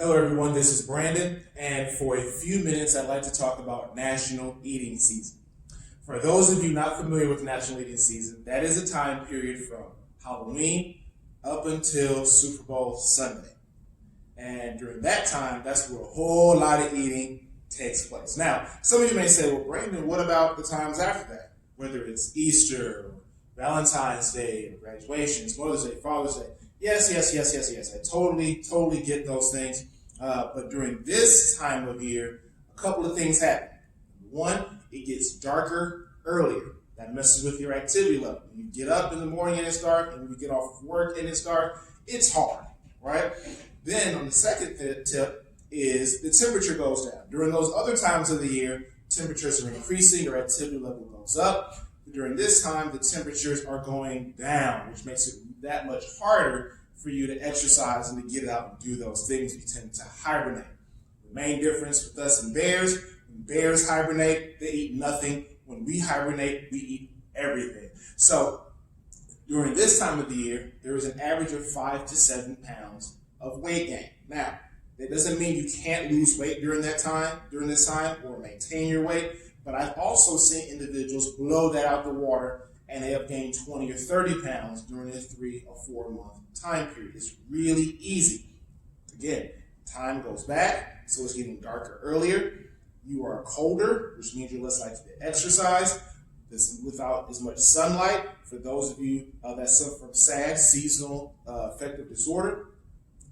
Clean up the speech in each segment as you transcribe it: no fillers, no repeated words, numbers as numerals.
Hello, everyone. This is Brandon, and for a few minutes, I'd like to talk about National Eating Season. For those of you not familiar with National Eating Season, that is a time period from Halloween up until Super Bowl Sunday. And during that time, that's where a whole lot of eating takes place. Now, some of you may say, well, Brandon, what about the times after that? Whether it's Easter, or Valentine's Day, or graduations, Mother's Day, Father's Day. Yes. I totally get those things. But during this time of year, a couple of things happen. One, it gets darker earlier. That messes with your activity level. When you get up in the morning and it's dark, and when you get off of work and it's dark, it's hard, right? Then on the second tip is the temperature goes down. During those other times of the year, temperatures are increasing, your activity level goes up. During this time, the temperatures are going down, which makes it that much harder for you to exercise and to get out and do those things. We tend to hibernate. The main difference with us and bears, when bears hibernate, they eat nothing. When we hibernate, we eat everything. So during this time of the year, there is an average of 5 to 7 pounds of weight gain. Now, that doesn't mean you can't lose weight during this time, or maintain your weight. But I've also seen individuals blow that out the water and they have gained 20 or 30 pounds during a 3 or 4 month time period. It's really easy. Again, time goes back, so it's getting darker earlier. You are colder, which means you're less likely to exercise. This without as much sunlight. For those of you that suffer from SAD, seasonal affective disorder,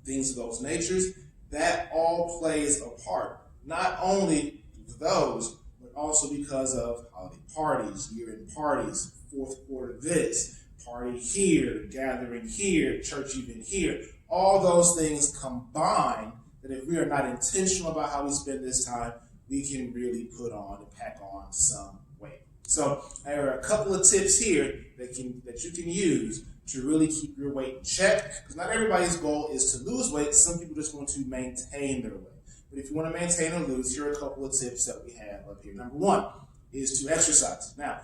things of those natures, that all plays a part. Not only those, but also because of holiday parties, year-end parties, fourth quarter this, party here, gathering here, church event here. All those things combine that if we are not intentional about how we spend this time, we can really put on and pack on some weight. So there are a couple of tips here that you can use to really keep your weight in check, because not everybody's goal is to lose weight. Some people just want to maintain their weight. But if you want to maintain or lose, here are a couple of tips that we have up here. Number one is to exercise. Now,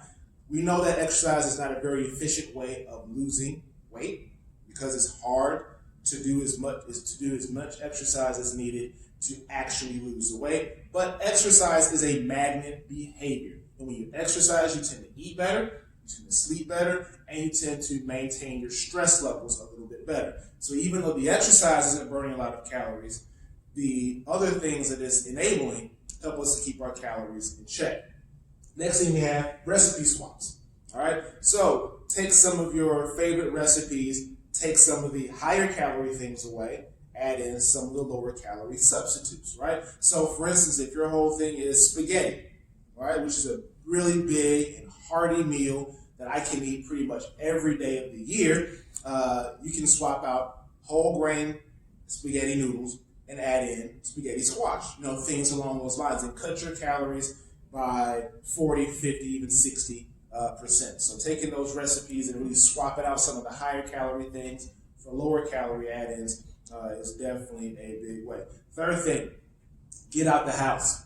we know that exercise is not a very efficient way of losing weight because it's hard to do as much exercise as needed to actually lose the weight. But exercise is a magnet behavior. And when you exercise, you tend to eat better, you tend to sleep better, and you tend to maintain your stress levels a little bit better. So even though the exercise isn't burning a lot of calories, the other things that it's enabling help us to keep our calories in check. Next thing we have recipe swaps. All right, so take some of your favorite recipes, take some of the higher calorie things away, add in some of the lower calorie substitutes, right? So for instance, if your whole thing is spaghetti, right, which is a really big and hearty meal that I can eat pretty much every day of the year, you can swap out whole grain spaghetti noodles and add in spaghetti squash, things along those lines, and cut your calories by 40, 50, even 60%. So taking those recipes and really swapping out some of the higher calorie things for lower calorie add-ins is definitely a big way. Third thing, get out the house.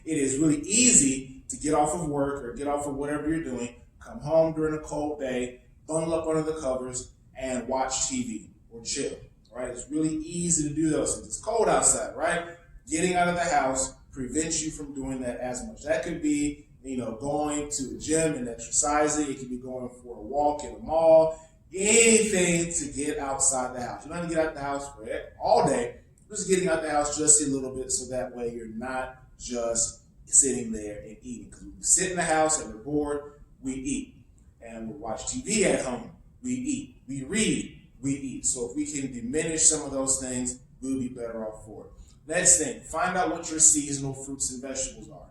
It is really easy to get off of work or get off of whatever you're doing, come home during a cold day, bundle up under the covers, and watch TV or chill. Right? It's really easy to do those things. It's cold outside, right? Getting out of the house prevents you from doing that as much. That could be, going to a gym and exercising. It could be going for a walk in a mall. Anything to get outside the house. You don't have to get out the house for all day. Just getting out the house just a little bit so that way you're not just sitting there and eating. Because when we sit in the house and we're bored, we eat. And we watch TV at home, we eat. We read, we eat. So if we can diminish some of those things, we'll be better off for it. Next thing, find out what your seasonal fruits and vegetables are.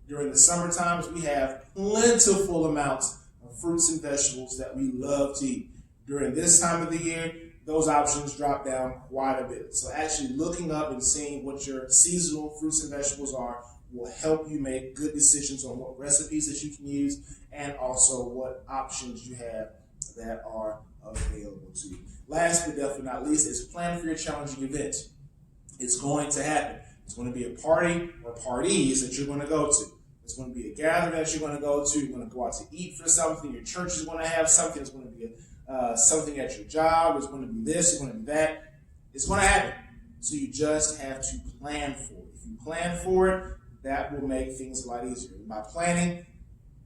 During the summer times, we have plentiful amounts of fruits and vegetables that we love to eat. During this time of the year, those options drop down quite a bit. So actually looking up and seeing what your seasonal fruits and vegetables are will help you make good decisions on what recipes that you can use and also what options you have that are available to you. Last but definitely not least is plan for your challenging event. It's going to happen. It's going to be a party or parties that you're going to go to. It's going to be a gathering that you're going to go to. You're going to go out to eat for something. Your church is going to have something. It's going to be something at your job. It's going to be this. It's going to be that. It's going to happen. So you just have to plan for it. If you plan for it, that will make things a lot easier. By planning,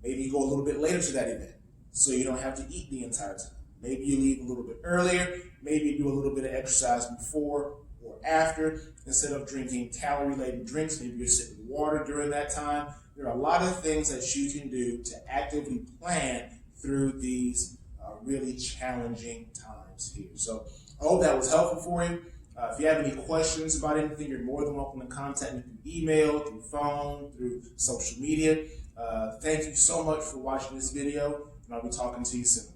maybe you go a little bit later to that event, so you don't have to eat the entire time. Maybe you leave a little bit earlier. Maybe you do a little bit of exercise before or after. Instead of drinking calorie-laden drinks, maybe you're sipping water during that time. There are a lot of things that you can do to actively plan through these really challenging times here. So I hope that was helpful for you. If you have any questions about anything, you're more than welcome to contact me through email, through phone, through social media. Thank you so much for watching this video, and I'll be talking to you soon.